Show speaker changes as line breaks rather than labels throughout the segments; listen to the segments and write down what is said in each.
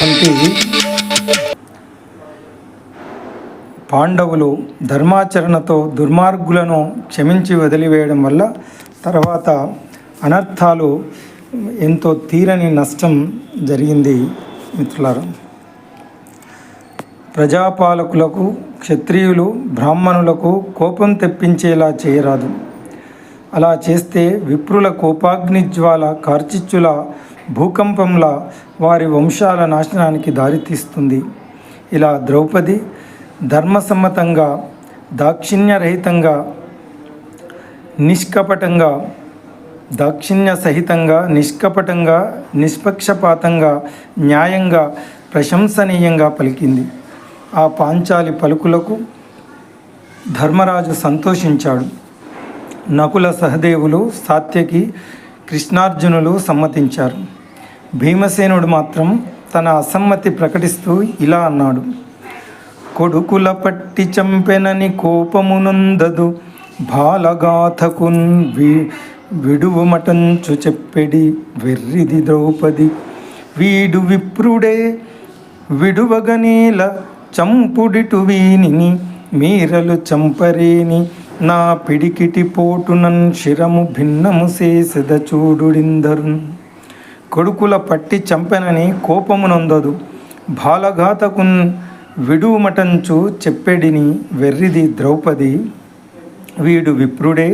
అయినటువంటి పాండవులు ధర్మాచరణతో దుర్మార్గులను క్షమించి వదిలివేయడం వల్ల తర్వాత అనర్థాలు ఎంతో తీరని నష్టం జరిగింది మిత్రులారా. ప్రజాపాలకులకు, క్షత్రియులు, బ్రాహ్మణులకు కోపం తెప్పించేలా చేయరాదు. అలా చేస్తే విప్రుల కోపాగ్నిజ్వాల, కార్చిచ్చుల, భూకంపంలా వారి వంశాల నాశనానికి దారితీస్తుంది. ఇలా ద్రౌపది ధర్మసమ్మతంగా, దాక్షిణ్యరహితంగా, నిష్కపటంగా, నిష్పక్షపాతంగా, న్యాయంగా, ప్రశంసనీయంగా పలికింది. ఆ పాంచాలి పలుకులకు ధర్మరాజు సంతోషించాడు. నకుల, సహదేవులు, సాత్యకి, కృష్ణార్జునులు సమ్మతించారు. భీమసేనుడు మాత్రం తన అసమ్మతి ప్రకటిస్తూ ఇలా అన్నాడు: కొడుకుల పట్టి చంపెనని కోపమునందదు, బాలగాథకున్ విడువుమటంచు చెప్పెడి వెర్రిది ద్రౌపది. వీడు విప్రుడే విడువగనేల చంపుడిటు వీనిని, మీరలు చంపరేని నా పిడికిటి పోటునన్ శిరము భిన్నము చేసెద చూడుడిందరున్. కొడుకుల పట్టి చంపెనని కోపమునందదు, బాలఘాతకున్ విడుమటంచు చెప్పెడిని వెర్రిది ద్రౌపది. వీడు విప్రుడే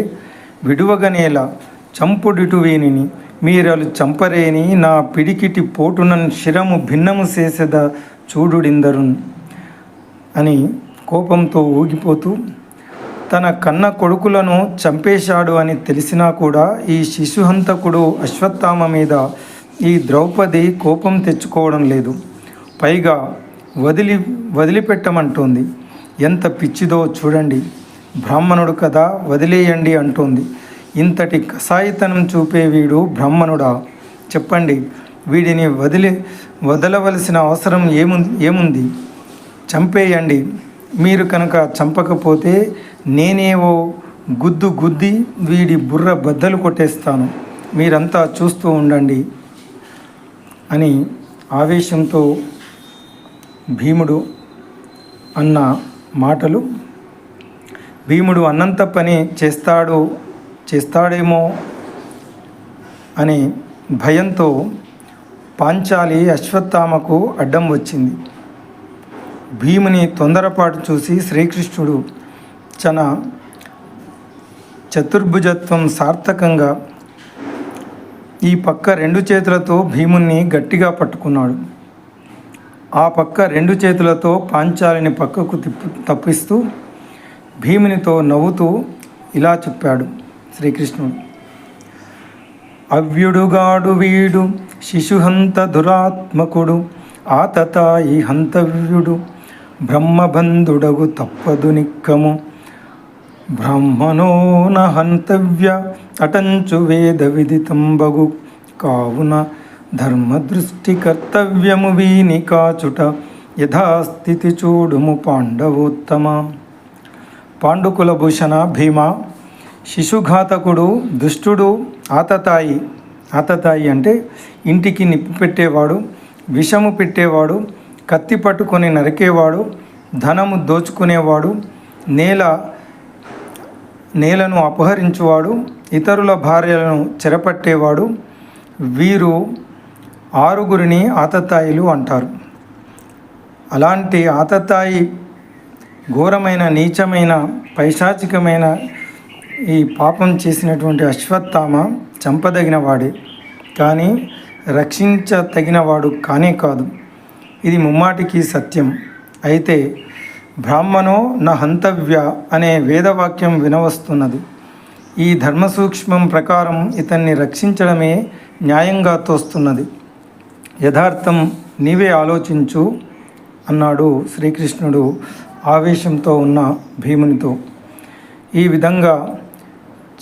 విడువగనేలా చంపుడిటు వీనిని, మీరలు చంపరేని నా పిడికిటి పోటునన్ శిరము భిన్నము చేసెద చూడుడిందరున్ అని కోపంతో ఊగిపోతూ తన కన్న కొడుకులను చంపేశాడు అని తెలిసినా కూడా ఈ శిశుహంతకుడు అశ్వత్థామ మీద ఈ ద్రౌపది కోపం తెచ్చుకోవడం లేదు. పైగా వదిలిపెట్టమంటోంది. ఎంత పిచ్చిదో చూడండి. బ్రాహ్మణుడు కదా, వదిలేయండి అంటోంది. ఇంతటి కసాయితనం చూపే వీడు బ్రాహ్మణుడా? చెప్పండి, వీడిని వదలవలసిన అవసరం ఏముంది? చంపేయండి. మీరు కనుక చంపకపోతే నేనేవో గుద్ది వీడి బుర్ర బద్దలు కొట్టేస్తాను. మీరంతా చూస్తూ ఉండండి అని ఆవేశంతో భీముడు అన్న మాటలు, భీముడు అన్నంత పని చేస్తాడేమో అనే భయంతో పాంచాలి అశ్వత్థామకు అడ్డం వచ్చింది. భీముని తొందరపాటు చూసి శ్రీకృష్ణుడు తన చతుర్భుజత్వం సార్థకంగా ఈ పక్క 2 చేతులతో భీముని గట్టిగా పట్టుకున్నాడు. ఆ పక్క 2 చేతులతో పాంచాలిని పక్కకు తప్పిస్తూ భీమునితో నవ్వుతూ ఇలా చెప్పాడు శ్రీకృష్ణుడు: అవ్యుడుగాడు వీడు శిశుహంత దురాత్మకుడు, ఆతతాయి హంతవ్యుడు, బ్రహ్మబంధుడగు తప్పదు నిక్కము, బ్రాహ్మణో న హంతవ్య అటంచు వేద విదితంబగు, కావున ధర్మదృష్టి కర్తవ్యము వీని కాచుట, యథాస్థితి చూడుము పాండవోత్తమ. పాండుకులభూషణ భీమ, శిశుఘాతకుడు, దుష్టుడు, ఆతతాయి అంటే ఇంటికి నిప్పు పెట్టేవాడు, విషము పెట్టేవాడు, కత్తి పట్టుకొని నరికేవాడు, ధనము దోచుకునేవాడు, నేలను అపహరించువాడు, ఇతరుల భార్యలను చెరపట్టేవాడు, వీరు 6 ఆతతాయిలు అంటారు. అలాంటి ఆతతాయి ఘోరమైన, నీచమైన, పైశాచికమైన ఈ పాపం చేసినటువంటి అశ్వత్థామ చంపదగిన వాడే, కానీ రక్షించదగినవాడు కానే కాదు. ఇది ముమ్మాటికి సత్యం. అయితే బ్రాహ్మణో న హంతవ్య అనే వేదవాక్యం వినవస్తున్నది. ఈ ధర్మసూక్ష్మం ప్రకారం ఇతన్ని రక్షించడమే న్యాయంగా తోస్తున్నది. యథార్థం నీవే ఆలోచించు అన్నాడు శ్రీకృష్ణుడు ఆవేశంతో ఉన్న భీమునితో. ఈ విధంగా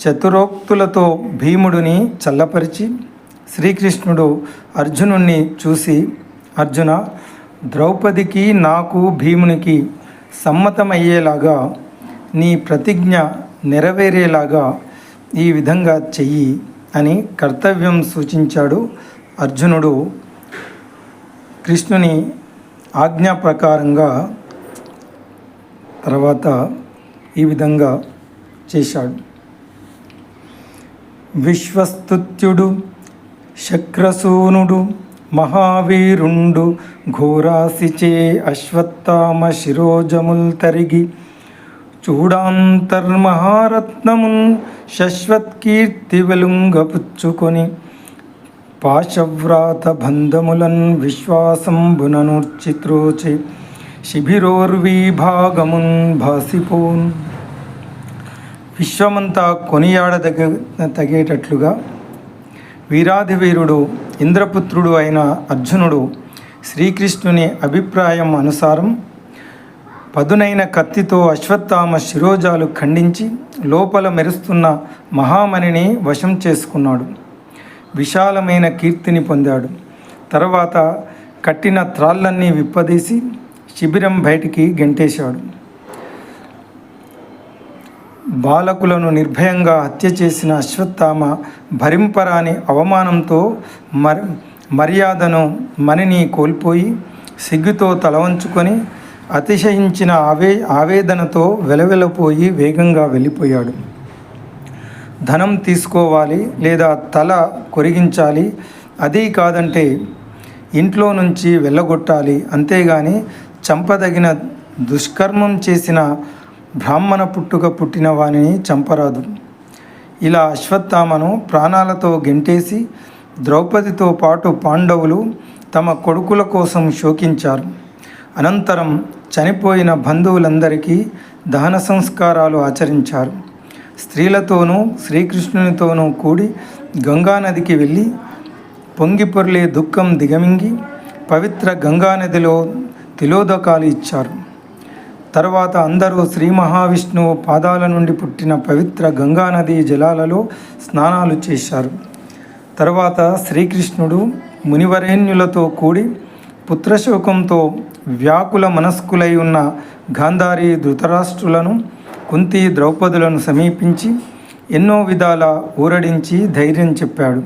చతురోక్తులతో భీముడిని చల్లపరిచి శ్రీకృష్ణుడు అర్జునుణ్ణి చూసి, అర్జున, ద్రౌపదికి నాకు భీమునికి సమ్మతమయ్యేలాగా, నీ ప్రతిజ్ఞ నెరవేరేలాగా ఈ విధంగా చెయ్యి అని కర్తవ్యం సూచించాడు. అర్జునుడు కృష్ణుని ఆజ్ఞా ప్రకారంగా తర్వాత ఈ విధంగా చేశాడు. విశ్వస్తుత్యుడు శక్రసూనుడు మహావీరుండు ఘోరాసిచే అశ్వత్థామ శిరోజముల్ తరిగి చూడాంతర్మహారత్నమున్ శశ్వత్కీర్తి వెలుంగపుచ్చుకొని పాశవ్రాత బంధములన్ విశ్వాసంబుననుర్చిత్రోచే శిబిరోర్విభాగమున్ భాసిపోన్. విశ్వమంతా తగేటట్లుగా వీరాధి వీరుడు ఇంద్రపుత్రుడు అయిన అర్జునుడు శ్రీకృష్ణుని అభిప్రాయం అనుసారం పదునైన కత్తితో అశ్వత్థామ శిరోజాలు ఖండించి లోపల మెరుస్తున్న మహామణిని వశం చేసుకున్నాడు. విశాలమైన కీర్తిని పొందాడు. తర్వాత కట్టిన త్రాళ్ళన్నీ విప్పదీసి శిబిరం బయటికి గెంటేశాడు. బాలకులను నిర్భయంగా హత్య చేసిన అశ్వత్థామ భరింపరాని అవమానంతో మర్యాదను మణిని కోల్పోయి సిగ్గుతో తలవంచుకొని అతిశయించిన ఆవేదనతో వెలవెలపోయి వేగంగా వెళ్ళిపోయాడు. ధనం తీసుకోవాలి లేదా తల కొరిగించాలి, అదీ కాదంటే ఇంట్లో నుంచి వెళ్ళగొట్టాలి, అంతేగాని చంపదగిన దుష్కర్మం చేసిన బ్రాహ్మణ పుట్టిన వానిని చంపరాదు. ఇలా అశ్వత్థామను ప్రాణాలతో గెంటేసి ద్రౌపదితో పాటు పాండవులు తమ కొడుకుల కోసం శోకించారు. అనంతరం చనిపోయిన బంధువులందరికీ దహన సంస్కారాలు ఆచరించారు. స్త్రీలతోనూ శ్రీకృష్ణునితోనూ కూడి గంగానదికి వెళ్ళి పొంగిపొర్లే దుఃఖం దిగమింగి పవిత్ర గంగానదిలో తిలోదకాలు ఇచ్చారు. తర్వాత అందరూ శ్రీ మహావిష్ణువు పాదాల నుండి పుట్టిన పవిత్ర గంగానది జలాలలో స్నానాలు చేశారు. తర్వాత శ్రీకృష్ణుడు మునివరేణ్యులతో కూడి పుత్రశోకంతో వ్యాకుల మనస్కులై ఉన్న గాంధారి ధృతరాష్ట్రులను, కుంతి ద్రౌపదులను సమీపించి ఎన్నో విధాల ఊరడించి ధైర్యం చెప్పాడు.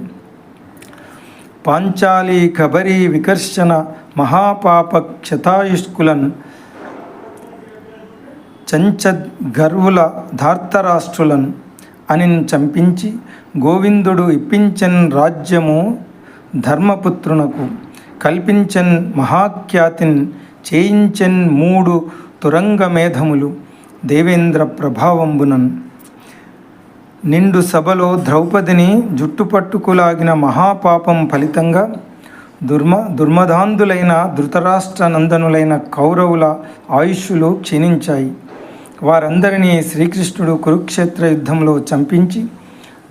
పాంచాలి కబరి వికర్షణ మహాపాప క్షతాయుష్కులన్ చంచద్గర్వుల ధార్తరాష్ట్రులను అని చంపించి గోవిందుడు ఇప్పించన్ రాజ్యము ధర్మపుత్రునకు కల్పించన్ మహాఖ్యాతిన్ చేయించన్ 3 తురంగ మేధములు దేవేంద్ర ప్రభావంబునన్. నిండు సభలో ద్రౌపదిని జుట్టుపట్టుకులాగిన మహాపాపం ఫలితంగా దుర్మదాంధులైన ధృతరాష్ట్ర నందనులైన కౌరవుల ఆయుష్యులు క్షీణించాయి. వారందరినీ శ్రీకృష్ణుడు కురుక్షేత్ర యుద్ధంలో చంపించి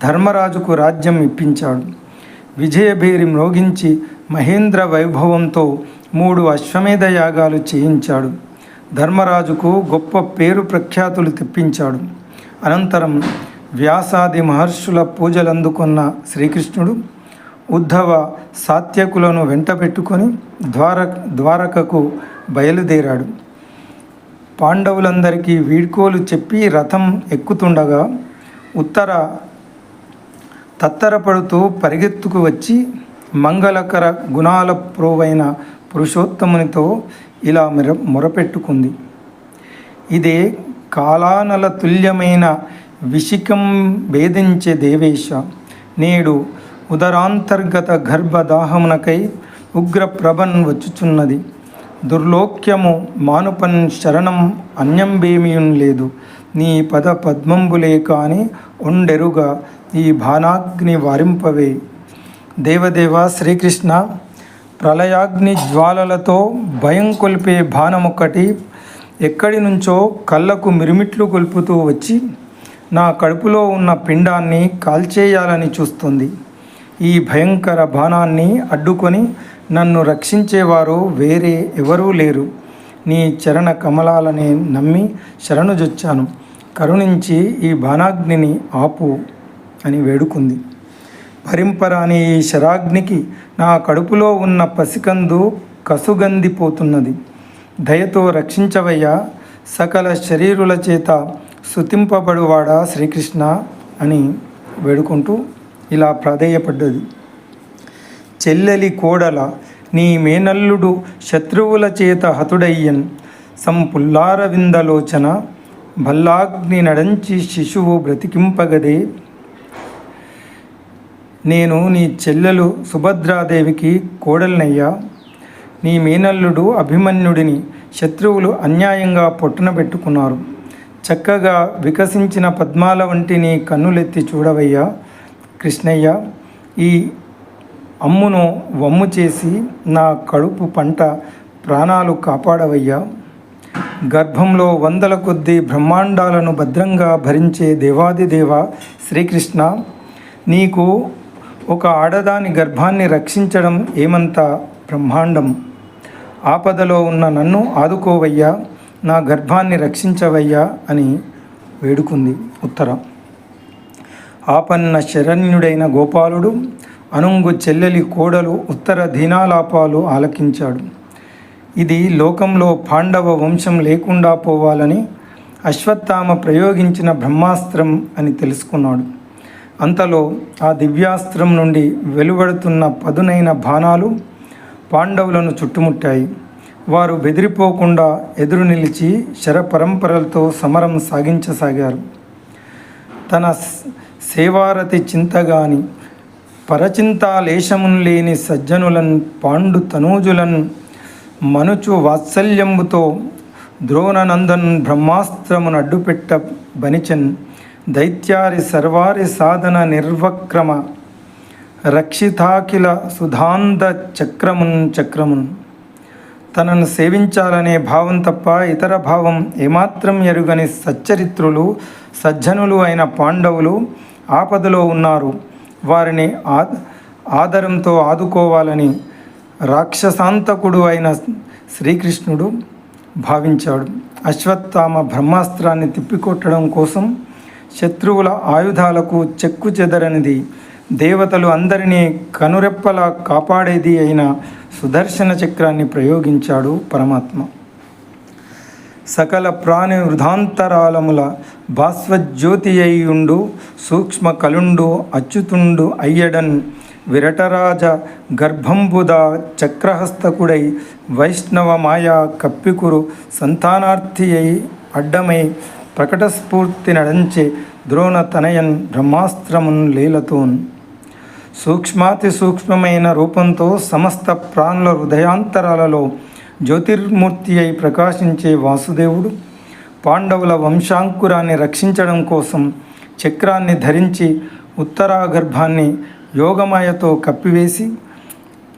ధర్మరాజుకు రాజ్యం ఇప్పించాడు. విజయభేరి మ్రోగించి మహేంద్ర వైభవంతో 3 అశ్వమేధ యాగాలు చేయించాడు. ధర్మరాజుకు గొప్ప పేరు ప్రఖ్యాతులు తెప్పించాడు. అనంతరం వ్యాసాది మహర్షుల పూజలందుకున్న శ్రీకృష్ణుడు ఉద్ధవ సాత్యకులను వెంటబెట్టుకొని ద్వారకకు బయలుదేరాడు. పాండవులందరికీ వీడ్కోలు చెప్పి రథం ఎక్కుతుండగా తత్తరపడుతూ పరిగెత్తుకు వచ్చి మంగళకర గుణాల ప్రోవైన పురుషోత్తమునితో ఇలా మొరపెట్టుకుంది. ఇదే కాలానల తుల్యమైన విశికం భేదించే దేవేశ, నేడు ఉదరాంతర్గత గర్భదాహమునకై ఉగ్ర ప్రభన్ వచ్చుచున్నది. దుర్లోక్యము మానుపన్ శరణం అన్యంబేమియున్ లేదు. నీ పద పద్మంబులే కాని ఒండెరుగా ఈ బాణాగ్ని వారింపవే. దేవదేవ శ్రీకృష్ణ, ప్రళయాగ్ని జ్వాలలతో భయం కొల్పే బాణమొక్కటి ఎక్కడి నుంచో కళ్ళకు మిరుమిట్లు కొల్పుతూ వచ్చి నా కడుపులో ఉన్న పిండాన్ని కాల్చేయాలని చూస్తుంది. ఈ భయంకర బాణాన్ని అడ్డుకొని నన్ను రక్షించేవారు వేరే ఎవరూ లేరు. నీ చరణ కమలాలని నమ్మి శరణుజొచ్చాను. కరుణించి ఈ బాణాగ్నిని ఆపు అని వేడుకుంది. భరింపరాని ఈ శరాగ్నికి నా కడుపులో ఉన్న పసికందు కసుగందిపోతున్నది. దయతో రక్షించవయ్యా, సకల శరీరుల చేత స్తుతింపబడువాడా శ్రీకృష్ణ అని వేడుకుంటూ ఇలా ప్రాధేయపడ్డది. చెల్లెలి కోడల, నీ మేనల్లుడు శత్రువుల చేత హతుడయ్యన్ సంపుల్లారవిందలోచన భల్లాగ్ని నడంచి శిశువు బ్రతికింపగదే. నేను నీ చెల్లెలు సుభద్రాదేవికి కోడలినయ్యా. నీ మేనల్లుడు అభిమన్యుడిని శత్రువులు అన్యాయంగా పొట్టున పెట్టుకున్నారు. చక్కగా వికసించిన పద్మాల వంటి నీ కన్నులెత్తి చూడవయ్యా కృష్ణయ్య. ఈ అమ్మును వమ్ము చేసి నా కడుపు పంట ప్రాణాలు కాపాడవయ్యా. గర్భంలో వందల కొద్దీ బ్రహ్మాండాలను భద్రంగా భరించే దేవాదిదేవ శ్రీకృష్ణ, నీకు ఒక ఆడదాని గర్భాన్ని రక్షించడం ఏమంత బ్రహ్మాండం. ఆపదలో ఉన్న నన్ను ఆదుకోవయ్యా, నా గర్భాన్ని రక్షించవయ్యా అని వేడుకుంది ఉత్తర. ఆపన్న శరణ్యుడైన గోపాలుడు అనుంగు చెల్లెలి కోడలు ఉత్తర దీనాలాపాలు ఆలకించాడు. ఇది లోకంలో పాండవ వంశం లేకుండా పోవాలని అశ్వత్థామ ప్రయోగించిన బ్రహ్మాస్త్రం అని తెలుసుకున్నాడు. అంతలో ఆ దివ్యాస్త్రం నుండి వెలువడుతున్న పదునైన బాణాలు పాండవులను చుట్టుముట్టాయి. వారు బెదిరిపోకుండా ఎదురు నిలిచి శరపరంపరలతో సమరం సాగించసాగారు. తన సేవారతి చింతగాని పరచింతాలేశమున్ లేని సజ్జనులన్ పాండు తనూజులన్ మనుచు వాత్సల్యంబుతో ద్రోణనందన్ బ్రహ్మాస్త్రమును అడ్డుపెట్ట బనిచన్ దైత్యారి సర్వారి సాధన నిర్వక్రమ రక్షితాఖిల సుధాంధ చక్రమున్. తనను సేవించాలనే భావం తప్ప ఇతర భావం ఏమాత్రం ఎరుగని సచ్చరిత్రులు సజ్జనులు అయిన పాండవులు ఆపదలో ఉన్నారు. వారిని ఆదరంతో ఆదుకోవాలని రాక్షసాంతకుడు అయిన శ్రీకృష్ణుడు భావించాడు. అశ్వత్థామ బ్రహ్మాస్త్రాన్ని తిప్పికొట్టడం కోసం శత్రువుల ఆయుధాలకు చెక్కు చెదరనిది, దేవతలు అందరినీ కనురెప్పలా కాపాడేది అయిన సుదర్శన చక్రాన్ని ప్రయోగించాడు పరమాత్మ. సకల ప్రాణి వృధాంతరాలముల భాస్వజ్యోతి అయ్యుండు సూక్ష్మ కలుండు అచ్యుతుండు అయ్యడన్ విరటరాజ గర్భంబుద చక్రహస్తకుడై వైష్ణవ మాయా కప్పికురు సంతానార్థి అయి అడ్డమై ప్రకటస్ఫూర్తి నడంచే ద్రోణ తనయన్ బ్రహ్మాస్త్రమున్ లీలతోన్. సూక్ష్మాతి సూక్ష్మమైన రూపంతో సమస్త ప్రాణుల హృదయాంతరాలలో జ్యోతిర్మూర్తి అయి ప్రకాశించే వాసుదేవుడు పాండవుల వంశాంకురాన్ని రక్షించడం కోసం చక్రాన్ని ధరించి ఉత్తరాగర్భాన్ని యోగమాయతో కప్పివేసి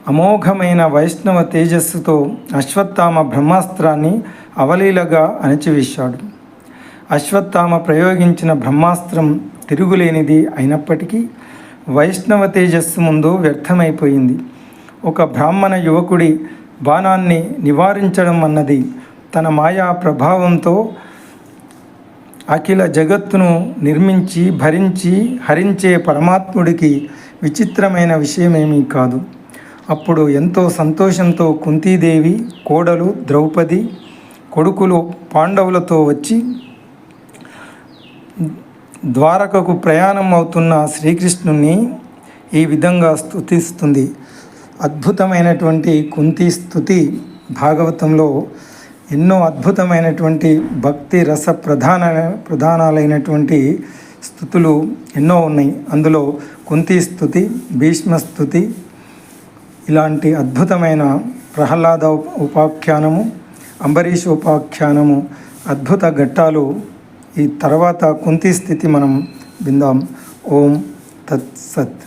అమోఘమైన వైష్ణవ తేజస్సుతో అశ్వత్థామ బ్రహ్మాస్త్రాన్ని అవలీలగా అణచివేశాడు. అశ్వత్థామ ప్రయోగించిన బ్రహ్మాస్త్రం తిరుగులేనిది అయినప్పటికీ వైష్ణవ తేజస్సు ముందు వ్యర్థమైపోయింది. ఒక బ్రాహ్మణ యువకుడి బాణాన్ని నివారించడం అన్నది తన మాయా ప్రభావంతో అఖిల జగత్తును నిర్మించి భరించి హరించే పరమాత్ముడికి విచిత్రమైన విషయమేమీ కాదు. అప్పుడు ఎంతో సంతోషంతో కుంతీదేవి కోడలు ద్రౌపది కొడుకులు పాండవులతో వచ్చి ద్వారకకు ప్రయాణం అవుతున్న శ్రీకృష్ణుని ఈ విధంగా స్తుతిస్తుంది. అద్భుతమైనటువంటి కుంతి స్తుతి భాగవతంలో ఎన్నో అద్భుతమైనటువంటి భక్తి రస ప్రధానాలైనటువంటి స్తుతులు ఎన్నో ఉన్నాయి. అందులో కుంతి స్తుతి, భీష్మ స్తుతి, ఇలాంటి అద్భుతమైన ప్రహ్లాద ఉపాఖ్యానము, అంబరీష్ ఉపాఖ్యానము అద్భుత ఘట్టాలు. ఈ తర్వాత కుంతి స్థితి మనం విందాం. ఓం తత్సత్.